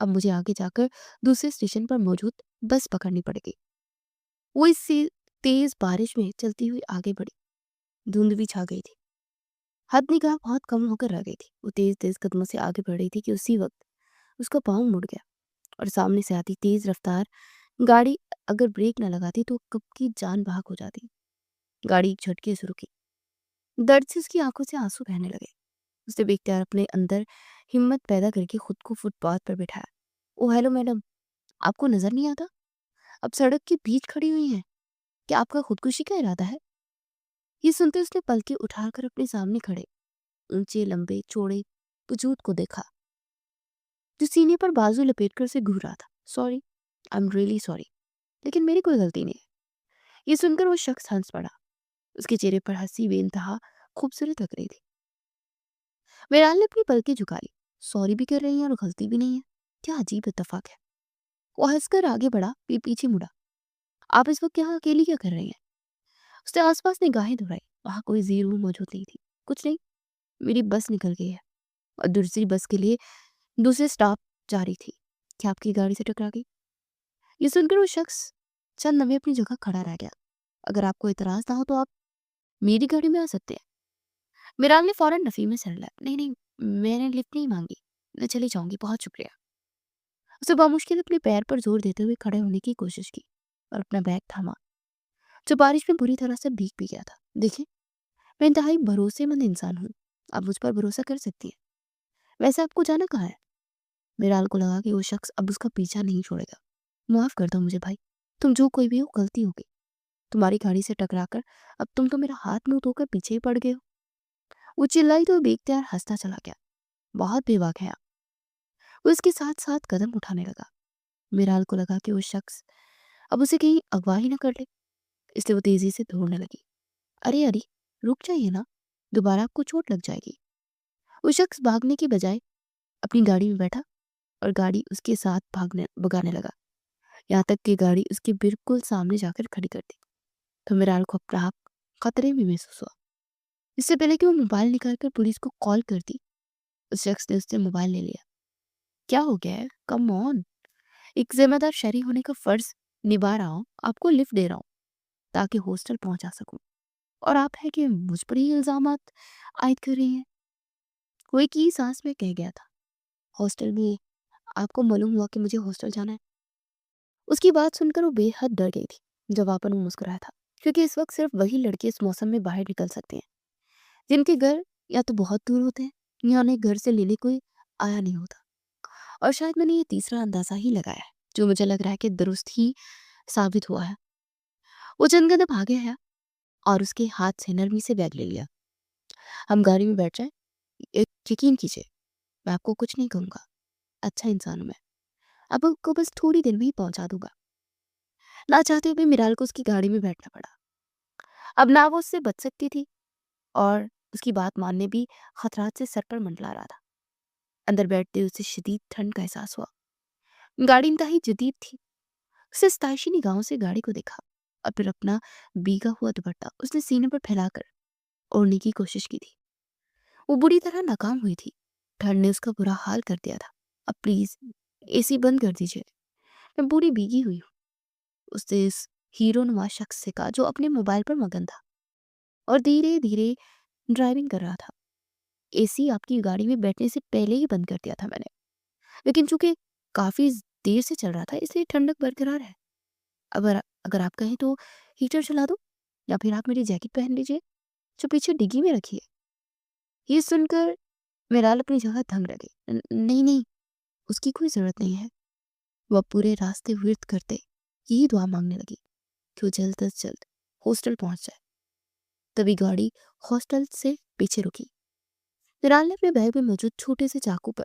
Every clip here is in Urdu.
اب مجھے آگے جا کر دوسرے اسٹیشن پر موجود بس پکڑنی پڑے گی۔ وہ اس سے تیز بارش میں چلتی ہوئی آگے بڑھی۔ دھند بھی چھا گئی تھی، حد نگاہ بہت کم ہو کر رہ گئی تھی۔ وہ تیز تیز قدموں سے آگے بڑھ رہی تھی کہ اسی وقت اس کا پاؤں مڑ گیا اور سامنے سے آتی تیز رفتار گاڑی اگر بریک نہ لگاتی تو کب کی جان بحق ہو جاتی۔ گاڑی ایک جھٹکے سے رکی، درد سے اس کی آنکھوں سے آنسو بہنے لگے۔ اس نے بے اختیار اپنے اندر ہمت پیدا کر کے خود کو فٹ پاتھ پر بٹھایا۔ او ہیلو میڈم، آپ کو نظر نہیں آتا اب سڑک کے بیچ کھڑی ہوئی ہیں؟ کیا آپ کا خودکشی کا ارادہ ہے؟ یہ سنتے اس نے پلکیں اٹھا کر اپنے سامنے کھڑے اونچے لمبے چوڑے وجود کو دیکھا جو سینے پر بازو لپیٹ کر اسے گھور رہا تھا۔ Sorry, I am really sorry, لیکن میری کوئی غلطی نہیں ہے۔ یہ سن کر وہ شخص ہنس پڑا۔ اس کے چہرے پر ہنسی بے انتہا خوبصورت لگ رہی تھی۔ ویرال نے اپنی پلکیں جھکا لی۔ سوری بھی کر رہی ہیں اور غلطی بھی نہیں ہے، کیا عجیب اتفاق ہے۔ وہ ہنس کر آگے بڑھا، پھر پیچھے مڑا۔ آپ اس وقت یہاں اکیلی کیا کر رہی ہیں؟ اس نے آس پاس نگاہیں دہرائی، وہاں کوئی زیرو موجود نہیں تھی۔ کچھ نہیں، میری بس نکل گئی ہے اور دوسری بس کے لیے دوسرے سٹاپ جا رہی تھی، کیا آپ کی گاڑی سے ٹکرا گئی؟ یہ سن کر وہ شخص چند لمحے اپنی جگہ کھڑا رہ گیا۔ اگر آپ کو اعتراض نہ ہو تو آپ میری گاڑی میں آ سکتے ہیں۔ میرال نے فوراً نفی میں سر لایا۔ نہیں نہیں، میں نے لفٹ نہیں مانگی، میں چلی جاؤں گی، بہت شکریہ۔ اسے بامشکل اپنے پیر پر زور دیتے ہوئے کھڑے ہونے کی کوشش کی اور اپنا بیگ تھاما جو بارش میں بری طرح سے بھیگ بھی گیا تھا۔ دیکھیں، میں انتہائی بھروسے مند انسان ہوں، آپ مجھ پر بھروسہ کر سکتی ہیں۔ ویسے آپ کو جانا کہاں ہے؟ میرال کو لگا کہ وہ شخص اب اس کا پیچھا نہیں چھوڑے گا۔ معاف کر دو مجھے بھائی، تم جو کوئی بھی ہو، غلطی ہو گئی، تمہاری گاڑی سے ٹکرا کر اب تم تو میرا ہاتھ منہ دھو کر پیچھے ہی پڑ گئے ہو۔ وہ چلائی تو بے اختیار ہنستا چلا گیا۔ بہت بے باک ہے آپ۔ وہ اس کے ساتھ ساتھ قدم اٹھانے لگا۔ میرال کو لگا کہ وہ شخص اب اسے کہیں اغوا ہی نہ کر لے، اس لیے وہ تیزی سے دوڑنے لگی۔ ارے ارے، رک جائیے نا، دوبارہ آپ کو چوٹ لگ جائے گی۔ وہ شخص بھاگنے کی بجائے اپنی گاڑی میں بیٹھا اور گاڑی اس کے ساتھ بھگانے لگا، یہاں تک کہ گاڑی اس کے بالکل سامنے جا کر کھڑی کر دی۔ تو میرال کو اپنا آپ خطرے میں محسوس ہوا۔ اس سے پہلے کہ وہ موبائل نکال کر پولیس کو کال کر دی، اس شخص نے اس سے موبائل لے لیا۔ کیا ہو گیا ہے؟ کم آن، ایک ذمہ دار شہری ہونے کا فرض نبھا رہا ہوں، آپ کو لفٹ دے رہا ہوں تاکہ ہاسٹل پہنچا سکوں، اور آپ ہے کہ مجھ پر ہی الزامات عائد کر رہی ہیں۔ وہ ایک ہی سانس میں کہہ گیا تھا، ہاسٹل میں آپ کو معلوم ہوا کہ مجھے ہاسٹل جانا ہے؟ اس کی بات سن کر وہ بے حد ڈر گئی تھی۔ جواباً وہ مسکرایا تھا، کیونکہ اس وقت صرف وہی لڑکے اس موسم میں باہر نکل سکتے ہیں جن کے گھر یا تو بہت دور ہوتے ہیں یا انہیں گھر سے لینے کوئی آیا نہیں ہوتا۔ اور شاید میں نے یہ تیسرا اندازہ ہی لگایا ہے جو مجھے لگ رہا ہے کہ درست ہی ثابت ہوا ہے۔ وہ چند قدم آگے آیا اور اس کے ہاتھ سے نرمی سے بیگ لے لیا۔ ہم گاڑی میں بیٹھ جائیں، یقین کیجیے میں آپ کو کچھ نہیں کہوں گا، اچھا انسان ہوں میں، اب آپ کو بس تھوڑی دیر میں ہی پہنچا دوں گا۔ نہ چاہتے ہوئے میرال کو اس کی گاڑی میں بیٹھنا پڑا۔ اب نہ وہ اس سے بچ سکتی تھی اور اس کی بات ماننے بھی خطرات سے سر پر منڈلا رہا تھا۔ اندر بیٹھتے اسے شدید ٹھنڈ کا احساس ہوا۔ گاڑی انتہائی جدید تھی۔ اسے ستائشی نگاہوں سے گاڑی کو دیکھا اور پھر اپنا بھیگا ہوا دوپٹہ اس نے سینے پر پھیلا کر اوڑھنے کی کوشش کی تھی۔ وہ بری طرح ناکام ہوئی تھی، ٹھنڈ نے اس کا برا حال کر دیا تھا۔ اب پلیز اے سی بند کر دیجیے، میں پوری بھیگی ہوئی ہوں، اس نے اس ہیرو نما شخص سے کہا جو اپنے موبائل پر مگن تھا اور دھیرے دھیرے ڈرائیونگ کر رہا تھا۔ اے سی آپ کی گاڑی میں بیٹھنے سے پہلے ہی بند کر دیا تھا میں نے، لیکن چونکہ کافی دیر سے چل رہا تھا اس لیے ٹھنڈک برقرار ہے۔ اگر آپ کہیں تو ہیٹر چلا دو یا پھر آپ میری جیکٹ پہن لیجیے جو پیچھے ڈگی میں رکھی ہے۔ یہ سن کر میرال اپنی جگہ دھنگ رہ گئی۔ نہیں نہیں، اس کی کوئی ضرورت نہیں ہے۔ وہ پورے راستے ورد کرتے یہی دعا مانگنے لگی کہ وہ جلد از جلد ہاسٹل پہنچ جائے۔ تبھی گاڑی ہاسٹل سے پیچھے رکی۔ میرال نے اپنے بیگ میں موجود چھوٹے سے چاقو پر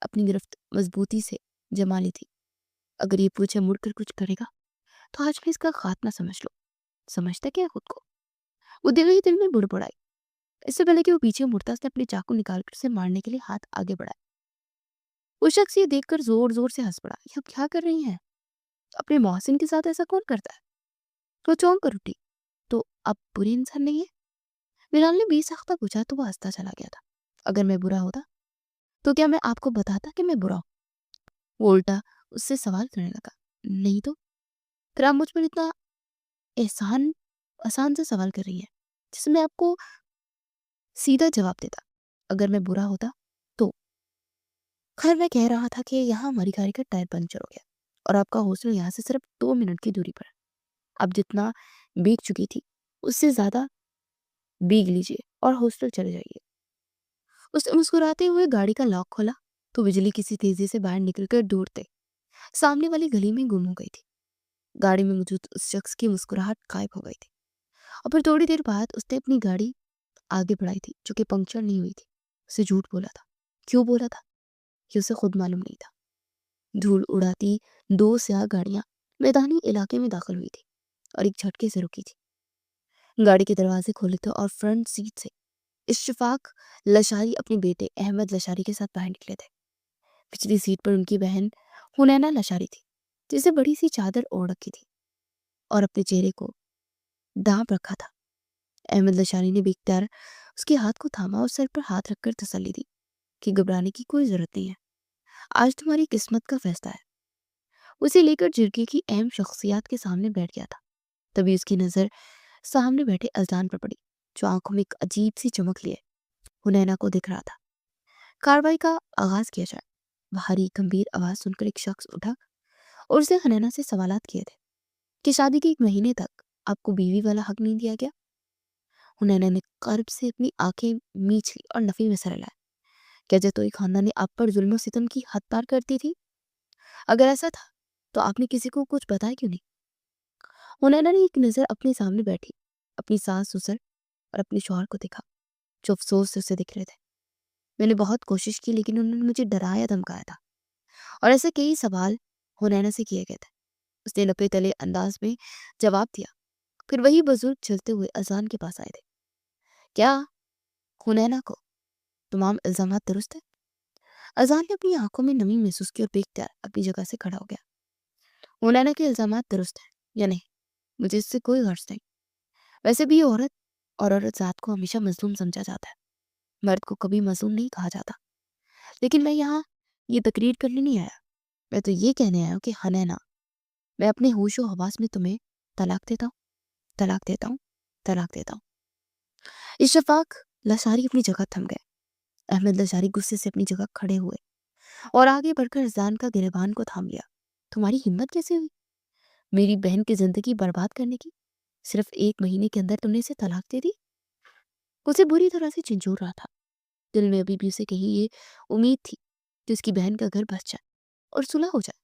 اپنی گرفت مضبوطی سے جما لی تھی۔ اگر یہ پوچھے مڑ کر کچھ کرے گا تو آج میں اس کا خاتمہ سمجھ لو۔ سمجھتا کیا خود کو؟ وہ دل ہی دل میں بڑبڑائی۔ اس سے پہلے کہ وہ پیچھے مڑتا اس نے اپنے چاقو نکال کر اسے مارنے کے لیے ہاتھ آگے بڑھایا۔ وہ شخص یہ دیکھ کر زور زور سے ہنس پڑا۔ یہ اب کیا کر رہی ہیں؟ اپنے محسن کے ساتھ ایسا کون کرتا ہے؟ وہ چونک کر اٹھی۔ تو اب بری انسان نہیں ہے؟ میرال نے بے ساختہ پوچھا تو وہ ہنستا چلا گیا تھا۔ اگر میں برا ہوتا تو کیا میں آپ کو بتاتا کہ میں برا ہوں؟ وہ الٹا اس سے سوال کرنے لگا، نہیں تو پھر آپ مجھ پر اتنا احسان آسان سے سوال کر رہی ہیں جس میں آپ کو سیدھا جواب دیتا اگر میں برا ہوتا تو۔ خیر میں کہہ رہا تھا کہ یہاں ہماری گاڑی کا ٹائر پنچر ہو گیا اور آپ کا ہاسٹل یہاں سے صرف 2 منٹ کی دوری پر ہے۔ اب جتنا بیگ چکی تھی اس سے زیادہ بیگ لیجیے اور ہاسٹل چلے جائیے۔ اس نے مسکراتے ہوئے گاڑی کا لاک کھولا تو بجلی کسی تیزی سے باہر نکل کر دوڑتے سامنے والی گلی میں گم ہو گئی تھی۔ گاڑی میں موجود اس شخص کی مسکراہٹ غائب ہو گئی تھی اور پھر تھوڑی دیر بعد اس نے اپنی گاڑی آگے بڑھائی تھی جو کہ پنکچر نہیں ہوئی تھی۔ اسے جھوٹ بولا تھا۔ کیوں بولا تھا یہ اسے خود معلوم نہیں تھا۔ دھول اڑاتی 2 سیاہ گاڑیاں میدانی علاقے میں داخل ہوئی تھی اور ایک جھٹکے سے رکی تھی۔ گاڑی کے دروازے کھولے تھے اور فرنٹ سیٹ سے اشفاق لشاری اپنے بیٹے احمد لشاری کے ساتھ باہر نکلے تھے۔ پچھلی سیٹ پر ان کی بہن حنینا لشاری تھی جسے بڑی سی چادر اوڑھ رکھی تھی اور اپنے چہرے کو ڈھانپ رکھا تھا۔ احمد لشاری نے بے اختیار اس کے ہاتھ کو تھاما اور سر پر ہاتھ رکھ کر تسلی دی کہ گھبرانے کی کوئی ضرورت نہیں ہے، آج تمہاری قسمت کا فیصلہ ہے۔ اسے لے کر جرگے کی اہم شخصیات کے سامنے بیٹھ گیا تھا۔ تبھی اس کی نظر سامنے بیٹھے اذان پر پڑی جو آنکھوں میں ایک عجیب سی چمک لیے حنینا کو دکھ رہا تھا۔ کارروائی کا آغاز کیا جائے۔ بھاری گمبھیر آواز سن کر ایک شخص اٹھا اور اسے حنینا سے سوالات کیے تھے کہ شادی کے 1 مہینے تک آپ کو بیوی والا حق نہیں دیا گیا۔ حنینا نے قرب سے اپنی آنکھیں میچ لی اور نفی میں سر ہلایا۔ کیا جتوئی خاندان نے آپ پر ظلم و ستم کی حد پار کرتی تھی؟ اگر ایسا تھا تو آپ نے کسی کو کچھ بتایا کیوں نہیں؟ حنینا نے ایک نظر اپنے سامنے بیٹھی اپنی ساس سسر اور اپنے شوہر کو دیکھا جو افسوس سے اسے دکھ رہے تھے۔ میں نے بہت کوشش کی لیکن انہوں نے مجھے ڈرایا دھمکایا تھا، اور ایسے کئی سوال حنینا سے کیے گئے تھے۔ اس نے نپے تلے انداز میں جواب دیا۔ پھر وہی بزرگ چلتے ہوئے اذان کے پاس آئے تھے۔ کیا حنینا کو تمام الزامات درست ہے؟ اذان نے اپنی آنکھوں میں نمی محسوس کی اور بے اختیار اپنی جگہ سے کھڑا ہو گیا۔ حنینا کے الزامات درست ہیں یا نہیں مجھے اس سے کوئی غرض نہیں۔ ویسے بھی یہ عورت اور عورت ذات کو ہمیشہ مظلوم سمجھا جاتا ہے، مرد کو کبھی مظلوم نہیں کہا جاتا۔ لیکن میں یہاں یہ تقریر کرنے نہیں آیا، میں تو یہ کہنے آیا ہوں کہ حنینا میں اپنے ہوش و حواس میں تمہیں طلاق دیتا ہوں، طلاق دیتا ہوں، طلاق دیتا ہوں۔ اشفاق لشاری اپنی جگہ تھم گئے۔ احمد لشاری غصے سے اپنی جگہ کھڑے ہوئے اور آگے بڑھ کر اذان کا گریبان کو تھام لیا۔ تمہاری ہمت کیسے ہوئی میری بہن کی زندگی برباد کرنے کی؟ صرف 1 مہینے کے اندر تم نے اسے طلاق دے دی؟ اسے بری طرح سے جھنجھوڑ رہا تھا۔ دل میں ابھی بھی اسے کہیں یہ امید تھی کہ اس کی بہن کا گھر بس جائے اور صلح ہو جائے۔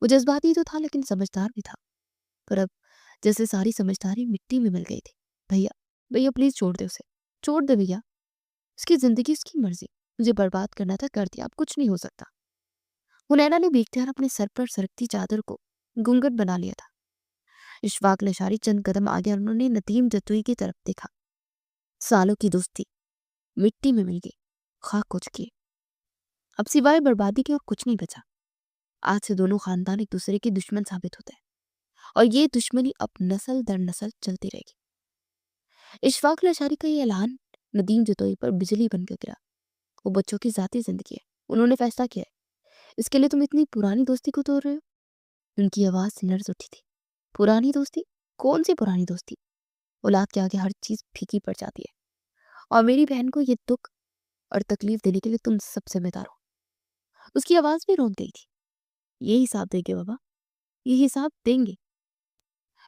وہ جذباتی تو تھا لیکن سمجھدار بھی تھا، پر اب جیسے ساری سمجھداری مٹی میں مل گئی تھی۔ بھیا پلیز چھوڑ دے اسے، چھوڑ دے بھیا، اس کی زندگی اس کی مرضی، مجھے برباد کرنا تھا کر دیا، اب کچھ نہیں ہو سکتا۔ حنینا نے بے اختیار اپنے سر پر سرکتی چادر کو گھونگھٹ بنا لیا تھا۔ اشفاق لشاری چند قدم آگے اور انہوں نے ندیم جتوئی کی طرف دیکھا۔ سالوں کی دوستی مٹی میں مل گئی، خاک ہو چکی ہے۔ اب سوائے بربادی کے اور کچھ نہیں بچا۔ آج سے دونوں خاندان ایک دوسرے کے دشمن ثابت ہوتے ہیں اور یہ دشمنی اب نسل در نسل چلتی رہے گی۔ اشفاق لشاری کا یہ اعلان ندیم جتوئی پر بجلی بن کے گرا۔ وہ بچوں کی ذاتی زندگی ہے، انہوں نے فیصلہ کیا ہے، اس کے لیے تم اتنی پرانی دوستی کو توڑ رہے ہو؟ ان کی آواز سے لرز اٹھی تھی۔ پرانی دوستی؟ کون سی پرانی دوستی؟ اولاد کے آگے ہر چیز پھیکی پڑ جاتی ہے، اور میری بہن کو یہ دکھ اور تکلیف دینے کے لیے تم سب ذمہ دار ہو۔ اس کی آواز بھی روند گئی تھی۔ یہ حساب دیں گے بابا، یہ حساب دیں گے۔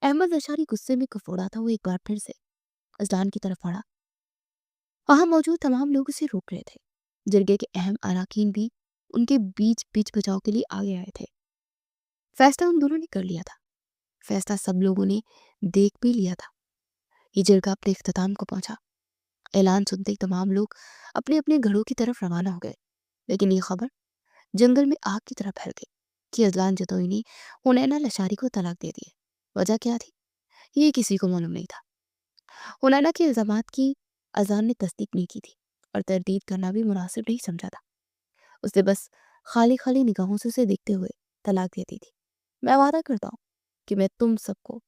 احمد لشاری غصے میں کفوڑا تھا۔ وہ ایک بار پھر سے اذان کی طرف بڑھا۔ وہاں موجود تمام لوگ اسے روک رہے تھے۔ جرگے کے اہم اراکین بھی ان کے بیچ بچاؤ کے لیے آگے آئے تھے۔ فیصلہ ان دونوں نے کر لیا تھا، فیصلہ سب لوگوں نے دیکھ بھی لیا تھا۔ یہ جرگہ اپنے اختتام کو پہنچا۔ اعلان سنتے ہی تمام لوگ اپنے اپنے گھروں کی طرف روانہ ہو گئے، لیکن یہ خبر جنگل میں آگ کی طرح پھیل گئی کہ اذان جتوئی نے حنینا لشاری کو طلاق دے دی ہے۔ وجہ کیا تھی یہ کسی کو معلوم نہیں تھا۔ حنینا کے الزامات کی اذان نے تصدیق نہیں کی تھی اور تردید کرنا بھی مناسب نہیں سمجھا تھا۔ اس نے بس خالی خالی نگاہوں سے اسے دیکھتے ہوئے طلاق دیتی تھی۔ میں وعدہ کرتا ہوں کہ میں تم سب کو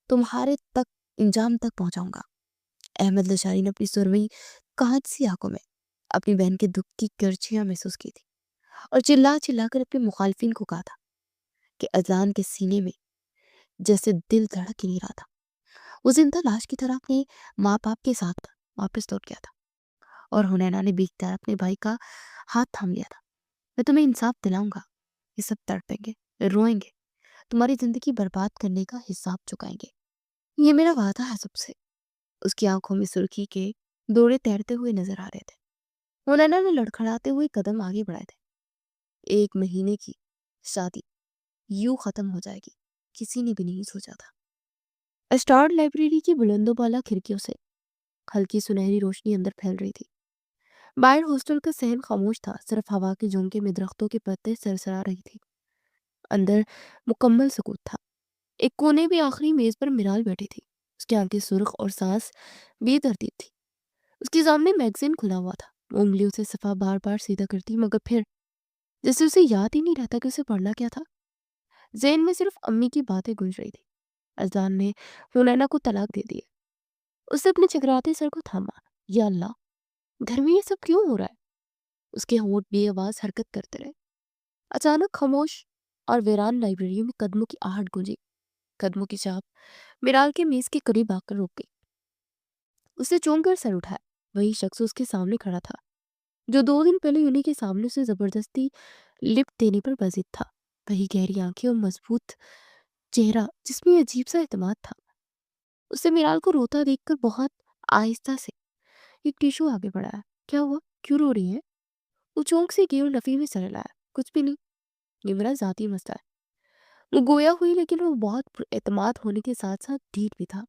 تمہارے تک انجام تک پہنچاؤں گا۔ احمد لشاری نے اپنی سرمئی کانچ سی آنکھوں میں اپنی بہن کے دکھ کی کرچیاں محسوس کی تھی اور چلا چلا کر اپنے مخالفین کو کہا تھا کہ اذان کے سینے میں جیسے دل دھڑک ہی نہیں رہا تھا۔ وہ زندہ لاش کی طرح اپنے ماں باپ کے ساتھ واپس لوٹ گیا تھا، اور حنینا نے بیچ اپنے بھائی کا ہاتھ تھام لیا تھا۔ میں تمہیں انصاف دلاؤں گا، یہ سب تڑپیں گے، روئیں گے، تمہاری زندگی برباد کرنے کا حساب چکائیں گے، یہ میرا وعدہ ہے سب سے۔ اس کی آنکھوں میں سرخی کے دوڑے تیرتے ہوئے نظر آ رہے تھے۔ حنینا نے لڑکھڑاتے ہوئے قدم آگے بڑھائے تھے۔ 1 مہینے کی شادی یوں ختم ہو جائے گی، کسی نے بھی نہیں سوچا تھا۔ اسٹارٹ لائبریری کی بلند و بالا کھڑکیوں سے ہلکی سنہری روشنی اندر پھیل رہی تھی۔ باہر ہاسٹل کا صحن خاموش تھا، صرف ہوا کے جھونکے میں درختوں کے پتے سرسرا رہی تھی۔ اندر مکمل سکوت تھا۔ ایک کونے میں آخری میز پر میرال بیٹھی تھی، اس کی آنکھیں سرخ اور سانس بے ترتیب تھی۔ اس کے سامنے میگزین کھلا ہوا تھا، وہ انگلیوں سے صفحہ بار بار سیدھا کرتی، مگر پھر جیسے اسے یاد ہی نہیں رہتا کہ اسے پڑھنا کیا تھا۔ ذہن میں صرف امی کی باتیں گونج رہی تھی۔ اذان نے حنینا کو طلاق دے دی۔ اس نے اپنے چکراتے سر کو تھاما۔ یا اللہ، گھر میں یہ سب کیوں ہو رہا ہے؟ اس کے ہونٹ بے آواز حرکت کرتے رہے۔ اچانک خاموش اور ویران لائبریری میں قدموں کی آہٹ گونجی۔ قدموں کی چاپ میرال کے میز کے قریب آ کر رک گئی۔ اس نے چونک کر سر اٹھایا۔ وہی شخص اس کے سامنے کھڑا تھا جو 2 دن پہلے انہیں کے سامنے سے زبردستی لفٹ دینے پر بازید تھا۔ وہی گہری آنکھیں اور مضبوط چہرہ جس میں عجیب سا اعتماد تھا۔ اس نے میرال کو روتا دیکھ کر بہت آہستہ سے ایک ٹیشو آگے بڑھایا۔ کیا ہوا؟ کیوں رو رہی ہے؟ وہ چونک سے گئی اور نفی میں سر لایا۔ کچھ بھی نہیں، یہ میرا ذاتی مسئلہ ہے۔ وہ گویا ہوئی، لیکن وہ بہت اعتماد ہونے کے ساتھ ساتھ ڈھیٹ بھی تھا۔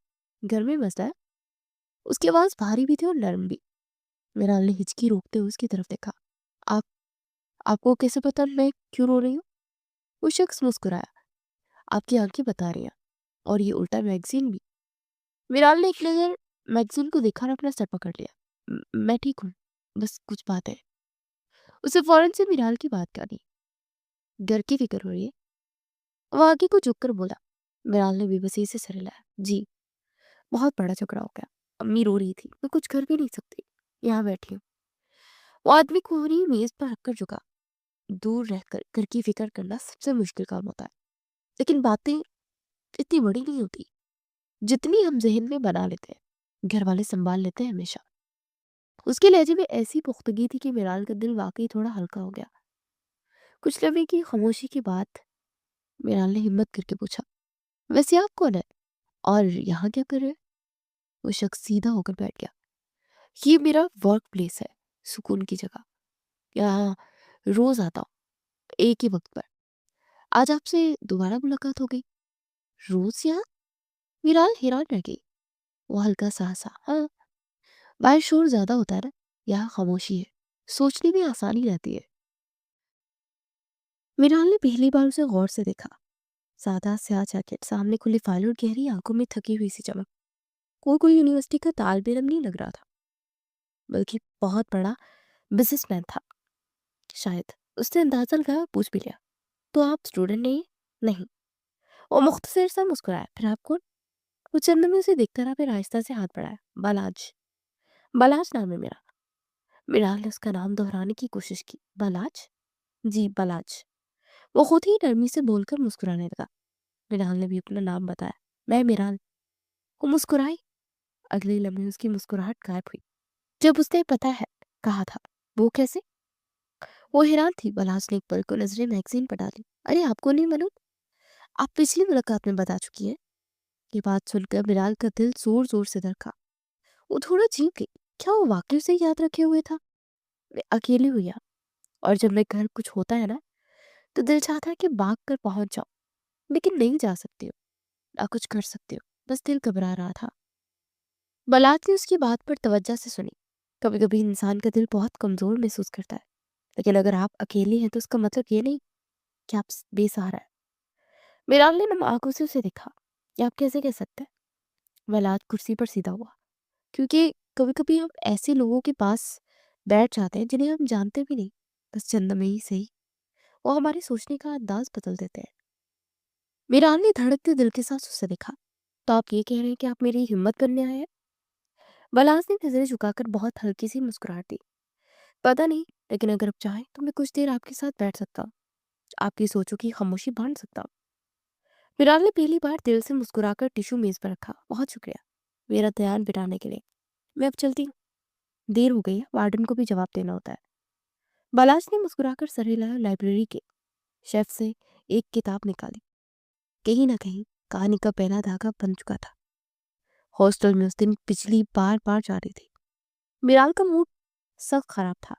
گھر میں مسئلہ ہے؟ اس کی آواز بھاری بھی تھی اور نرم بھی۔ میرال نے ہچکی روکتے ہوئے اس کی طرف دیکھا۔ آپ آپ کو کیسے پتا میں کیوں رو رہی ہوں؟ وہ شخص مسکرایا۔ آپ کی آنکھیں بتا رہی ہیں، اور یہ الٹا میگزین بھی۔ میرال نے ایک نظر میگزین کو دیکھا اور اپنا سر پکڑ لیا۔ میں ٹھیک ہوں، بس کچھ بات ہے۔ اسے فوراً سے میرال کی بات کرنی، گھر کی فکر ہو رہی ہے۔ وہ آگے کو جھک کر بولا۔ میرال نے بے بسی سے سر ہلایا۔ جی، بہت بڑا جھگڑا ہو گیا، امی رو رہی تھی، میں کچھ کر بھی نہیں سکتی، یہاں بیٹھی ہوں۔ وہ آدمی کوہنی میز پر رکھ کر جھکا۔ دور رہ کر گھر کی فکر کرنا سب سے مشکل کام ہوتا ہے، لیکن باتیں اتنی بڑی نہیں ہوتی جتنی ہم ذہن میں بنا لیتے ہیں۔ گھر والے سنبھال لیتے ہیں ہمیشہ۔ اس کے لہجے میں ایسی پختگی تھی کہ میرال کا دل واقعی تھوڑا ہلکا ہو گیا۔ کچھ لمحے کی خاموشی کے بعد میرال نے ہمت کر کے پوچھا، ویسے آپ کون ہے اور یہاں کیا کر رہے ہیں؟ وہ شخص سیدھا ہو کر بیٹھ گیا۔ یہ میرا ورک پلیس ہے، سکون کی جگہ، یہاں روز آتا ہوں ایک ہی وقت پر۔ آج آپ سے دوبارہ ملاقات ہو گئی۔ روز یہاں؟ میرال حیران رہ گئی۔ وہ ہلکا سا ہنسا۔ ہاں، باہر شور زیادہ ہوتا ہے نا، یہاں خاموشی ہے، سوچنے میں آسانی رہتی ہے۔ میرال نے پہلی بار اسے غور سے دیکھا۔ سادہ سیاہ جیکٹ، سامنے کھلی فائل اور گہری آنکھوں میں تھکی ہوئی سی چمک۔ کوئی یونیورسٹی کا طالب علم نہیں لگ رہا تھا، بلکہ بہت بڑا بزنس مین تھا شاید۔ اس نے اندازہ لگایا اور پوچھ بھی لیا، تو آپ اسٹوڈنٹ نہیں؟ نہیں۔ وہ مختصر سا مسکرایا۔ پھر آپ کون؟ وہ چند میں اسے دیکھتا رہا، پھر آہستہ سے ہاتھ بڑھایا۔ بالاج، بالاج نام ہے میرا۔ میرال نے اس کا نام دہرانے کی کوشش کی۔ بالاج؟ جی، بالاج۔ وہ خود ہی نرمی سے بول کر مسکرانے لگا۔ میرال نے بھی اپنا نام بتایا۔ میں میرال۔ وہ مسکرائی۔ اگلے لمحے اس کی مسکراہٹ غائب ہوئی جب اس نے پتہ ہے کہا تھا۔ وہ کیسے؟ وہ حیران تھی۔ بالاج نے ایک پل کو نظریں میگزین پر ڈالی۔ ارے آپ کو نہیں معلوم؟ آپ پچھلی ملاقات میں بتا چکی ہیں۔ یہ بات سن کر میرال کا دل زور زور سے دھڑکا۔ وہ تھوڑا چینک گئی۔ کیا وہ واقعی سے یاد رکھے ہوئے تھا؟ میں اکیلی ہوئی ہوں، اور جب میں گھر کچھ ہوتا ہے نا تو دل چاہتا ہے کہ بھاگ کر پہنچ جاؤں، لیکن نہیں جا سکتی ہوں، نہ کچھ کر سکتی ہوں، بس دل گھبرا رہا تھا۔ بالاج نے اس کی بات پر توجہ سے سنی۔ کبھی کبھی انسان کا دل بہت کمزور محسوس کرتا ہے، لیکن اگر آپ اکیلی ہیں تو اس کا مطلب یہ نہیں کہ آپ بے سہارا ہے۔ میرال نے نم آنکھوں سے اسے دیکھا۔ یہ آپ کیسے کہہ سکتے ہیں؟ بالاج کرسی پر سیدھا ہوا۔ کیونکہ کبھی کبھی ہم ایسے لوگوں کے پاس بیٹھ جاتے ہیں جنہیں ہم جانتے بھی نہیں، بس چند لمحے ہی صحیح وہ ہمارے سوچنے کا انداز بدل دیتے ہیں۔ میرال نے دھڑکتے دل کے ساتھ اسے دیکھا۔ تو آپ یہ کہہ رہے ہیں کہ آپ میری ہمت کرنے آئے ہیں؟ بالاج نے نظریں جھکا کر بہت ہلکی سی مسکراہٹ دی۔ پتا نہیں، لیکن اگر آپ چاہیں تو میں کچھ دیر آپ کے ساتھ بیٹھ سکتا ہوں، آپ کی سوچوں کی خاموشی بانٹ سکتا ہوں۔ میرال نے پہلی بار دل سے مسکرا کر ٹیشو میز پر رکھا۔ بہت شکریہ میرا دھیان بٹانے کے لیے، میں اب چلتی ہوں، دیر ہو گئی ہے، وارڈن کو بھی جواب دینا ہوتا ہے۔ بالاج نے مسکرا کر سر ہلایا، لائبریری کے شیلف سے ایک کتاب نکالی۔ کہیں نہ کہیں کہانی کا پہلا دھاگا بن چکا تھا۔ ہاسٹل میں اس دن پچھلی بار بار جا رہی تھی۔ میرال کا موڈ سخت خراب تھا،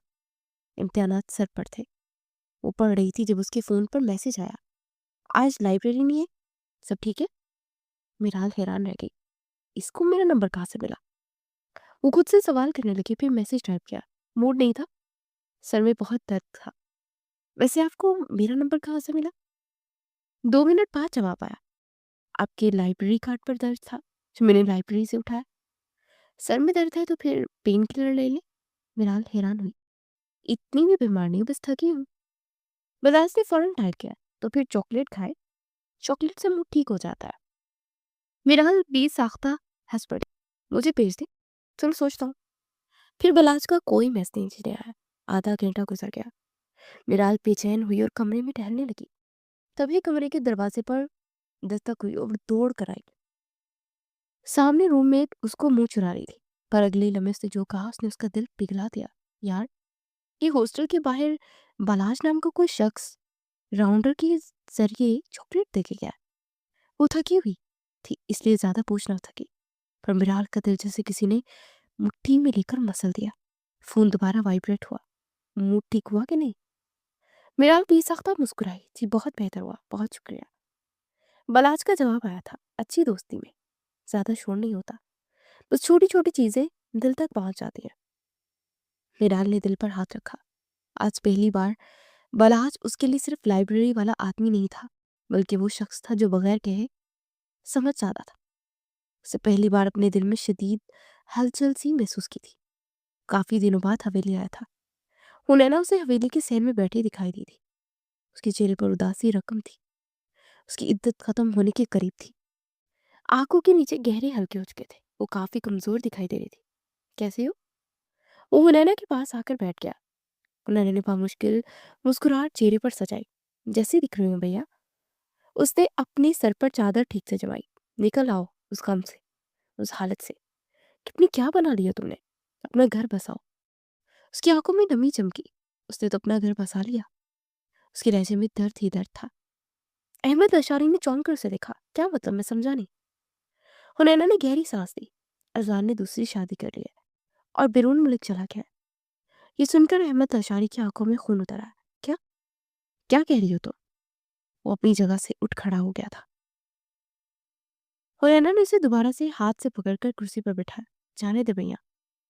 امتحانات سر پر تھے۔ وہ پڑھ رہی تھی جب اس کے فون پر میسج آیا، آج لائبریری نہیں ہے، سب ٹھیک ہے؟ میرال حیران رہ گئی، اس کو میرا نمبر کہاں سے ملا؟ وہ خود سے سوال کرنے لگی، پھر میسج ٹائپ کیا۔ موڈ نہیں تھا، سر میں بہت درد تھا۔ ویسے آپ کو میرا نمبر کہاں سے ملا؟ 2 منٹ بعد جواب آیا، آپ کے لائبریری کارڈ پر درد تھا جو میں نے لائبریری سے اٹھایا۔ سر میں درد ہے تو پھر پین کلر لے لیں؟ میرال حیران ہوئی، اتنی بھی بیمار نہیں ہوں، بس تھکی ہوں۔ بلاس نے فوراً ٹائپ کیا، تو پھر چاکلیٹ کھائے، چاکلیٹ سے موڈ ٹھیک ہو جاتا ہے۔ میرال بھی ساختہ ہنس پڑی، مجھے بھیج دیں، چلو سوچتا ہوں۔ پھر بلاس کا کوئی میسج نہیں آیا۔ آدھا گھنٹہ گزر گیا۔ میرال بے چین ہوئی اور کمرے میں ٹہلنے لگی۔ تبھی کمرے کے دروازے پر دستک ہوئی اور دوڑ کر آئی۔ سامنے روم میٹ اس کو منہ چرا رہی تھی، پر اگلے لمحے سے جو کہا اس نے اس کا دل پگھلا دیا۔ یار، یہ ہاسٹل کے باہر بالاج نام کا کوئی شخص راؤنڈر کے ذریعے چاکلیٹ دے کے گیا۔ وہ تھکی ہوئی تھی اس لیے زیادہ پوچھ نہ تھکی، پر میرال کا دل جیسے کسی نے مٹھی میں لے کر مسل دیا۔ فون دوبارہ وائبریٹ ہوا۔ موڈ ٹھیک ہوا کہ نہیں؟ میرال بے ساختہ مسکرائی، جی بہت بہتر ہوا، بہت شکریہ۔ بالاج کا جواب آیا تھا، اچھی دوستی میں زیادہ شور نہیں ہوتا، بس چھوٹی چھوٹی چیزیں دل تک پہنچ جاتی ہیں۔ میرال نے دل پر ہاتھ رکھا۔ آج پہلی بار بالاج اس کے لیے صرف لائبریری والا آدمی نہیں تھا، بلکہ وہ شخص تھا جو بغیر کہے سمجھ جاتا تھا۔ اسے پہلی بار اپنے دل میں شدید ہلچل سی محسوس کی تھی۔ کافی دنوں بعد حویلی آیا تھا۔ ہنینا اسے حویلی کے سین میں بیٹھی دکھائی دی تھی۔ اس کے چہرے پر اداسی رقم تھی، اس کی عدت ختم ہونے کے قریب تھی۔ آنکھوں کے نیچے گہرے ہلکے ہو چکے تھے، وہ کافی کمزور دکھائی دے رہی تھی۔ کیسے ہو؟ وہ ہنینا کے پاس آ کر بیٹھ گیا۔ ہنینا نے بامشکل مسکراہٹ چہرے پر سجائی، جیسے دکھ رہی ہوں بھیا۔ اس نے اپنے سر پر چادر ٹھیک سے جمائی۔ نکل آؤ اس غم سے، اس حالت سے۔ کتنی کیا بنا لیا تم نے؟ اپنا گھر بساؤ۔ اس کی آنکھوں میں نمی چمکی۔ اس نے تو اپنا گھر بسا لیا۔ اس کے لہجے میں درد ہی درد تھا۔ احمد اشاری نے چونک کر اسے دیکھا، کیا مطلب؟ میں سمجھا نہیں۔ ہنینا نے گہری سانس دی، اذان نے دوسری شادی کر لی ہے اور بیرون ملک چلا گیا ہے۔ یہ سن کر احمد اشاری کی آنکھوں میں خون اتر آیا۔ کیا کیا کہہ رہی ہو تم؟ وہ اپنی جگہ سے اٹھ کھڑا ہو گیا تھا۔ ہنینا نے اسے دوبارہ سے ہاتھ سے پکڑ کر کرسی پر بٹھایا۔ جانے دے بھیا،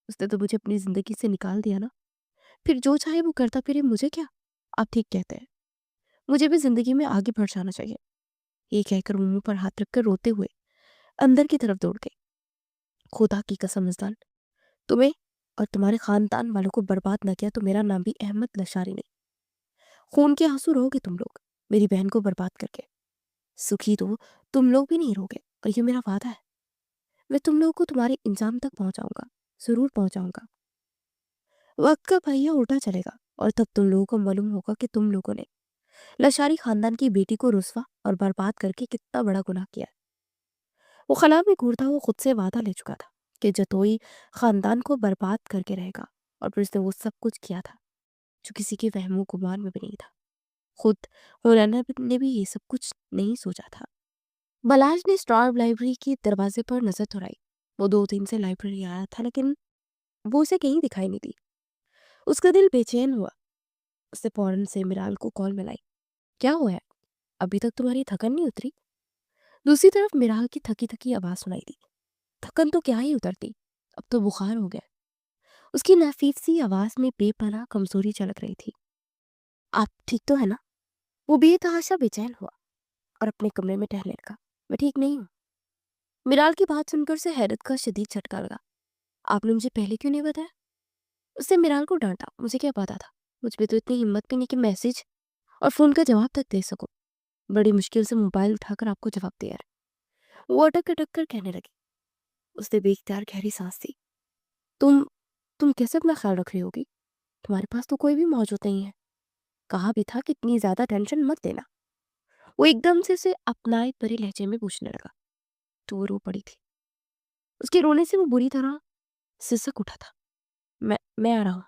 اس نے تو مجھے اپنی زندگی سے نکال دیا نا، پھر جو چاہے وہ کرتا پھرے، مجھے کیا؟ آپ ٹھیک کہتے ہیں، مجھے بھی زندگی میں آگے بڑھ جانا چاہیے۔ یہ کہہ کر وہ منہ پر ہاتھ رکھ کر روتے ہوئے اندر کی طرف دوڑ گئی۔ خدا کی قسم ازدان، تمہیں اور تمہارے خاندان والوں کو برباد نہ کیا تو میرا نام بھی احمد لشاری نہیں۔ خون کے آنسو رو گے تم لوگ میری بہن کو برباد کر کے، سکھی تو تم لوگ بھی نہیں روگے، اور یہ میرا وعدہ ہے، میں تم لوگوں کو تمہارے انجام تک پہنچاؤں گا، ضرور پہنچاؤں گا۔ وقت کا پہیہ الٹا چلے گا اور تب تم لوگوں کو معلوم ہوگا کہ تم لوگوں نے لشاری خاندان کی بیٹی کو رسوا اور برباد کر کے کتنا بڑا گناہ کیا ہے۔ وہ خلا میں گھورتا ہوا خود سے وعدہ لے چکا تھا کہ جتوئی خاندان کو برباد کر کے رہے گا، اور پھر اس نے وہ سب کچھ کیا تھا جو کسی کے وہم و گمان میں بھی نہیں تھا۔ خود ہنینا نے بھی یہ سب کچھ نہیں سوچا تھا۔ بالاج نے اسٹار لائبریری کے دروازے پر نظر دوڑائی۔ وہ 2 دن سے لائبریری آیا تھا لیکن وہ اسے کہیں دکھائی نہیں دی۔ اس کا دل بے چین ہوا۔ اس نے فوراً سے میرال کو کال ملائی۔ کیا ہوا ہے؟ ابھی تک تمہاری تھکن نہیں اتری؟ دوسری طرف میرال کی تھکی تھکی آواز سنائی دی۔ تھکن تو کیا ہی اترتی، اب تو بخار ہو گیا۔ اس کی نفیس سی آواز میں بے پناہ کمزوری جھلک رہی تھی۔ آپ ٹھیک تو ہے نا؟ وہ بے تحاشا بے چین ہوا اور اپنے کمرے میں ٹہلنے لگا۔ میں ٹھیک نہیں ہوں۔ میرال کی بات سن کر اسے حیرت کا شدید جھٹکا لگا۔ آپ نے مجھے پہلے کیوں نہیں بتایا؟ اس نے میرال کو ڈانٹا، مجھے کیا پتا تھا؟ مجھ میں تو اتنی ہمت بھی نہیں کہ میسج اور فون کا جواب تک دے سکوں۔ بڑی مشکل سے موبائل اٹھا کر آپ کو جواب دیا ہے۔ وہ اٹک اٹک کر کہنے لگی۔ اس نے بے اختیار گہری سانس دی۔ تم کیسے اپنا خیال رکھ رہی ہوگی؟ تمہارے پاس تو کوئی بھی موجود نہیں ہے، کہا بھی تھا کہ اتنی زیادہ ٹینشن مت لینا۔ وہ ایک دم سے اسے اپنائے بھرے لہجے میں پوچھنے لگا تو وہ رو پڑی تھی۔ اس کے رونے سے وہ بری طرح سسک اٹھا تھا۔ میں آ رہا ہوں۔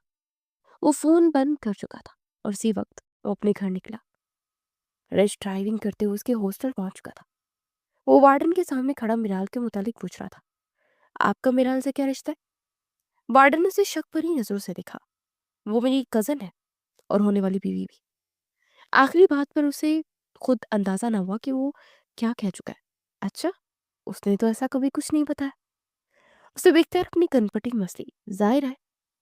وہ فون بند کر چکا تھا اور اسی وقت وہ اپنے گھر نکلا۔ رش ڈرائیونگ کرتے ہوئے اس کے ہاسٹل پہنچ چکا تھا۔ وہ وارڈن کے سامنے کھڑا میرال کے متعلق پوچھ رہا تھا، آپ کا میرال سے کیا رشتہ ہے؟ وارڈن نے اسے شک بھری نظروں سے دیکھا۔ وہ میری کزن ہے اور ہونے والی بیوی بھی۔ آخری بات پر اسے خود اندازہ نہ ہوا کہ وہ کیا کہہ چکا ہے۔ اچھا، اس نے تو ایسا کبھی کچھ نہیں بتایا۔ اسے بےختیار اپنی کنپٹی مسلی۔ ظاہر ہے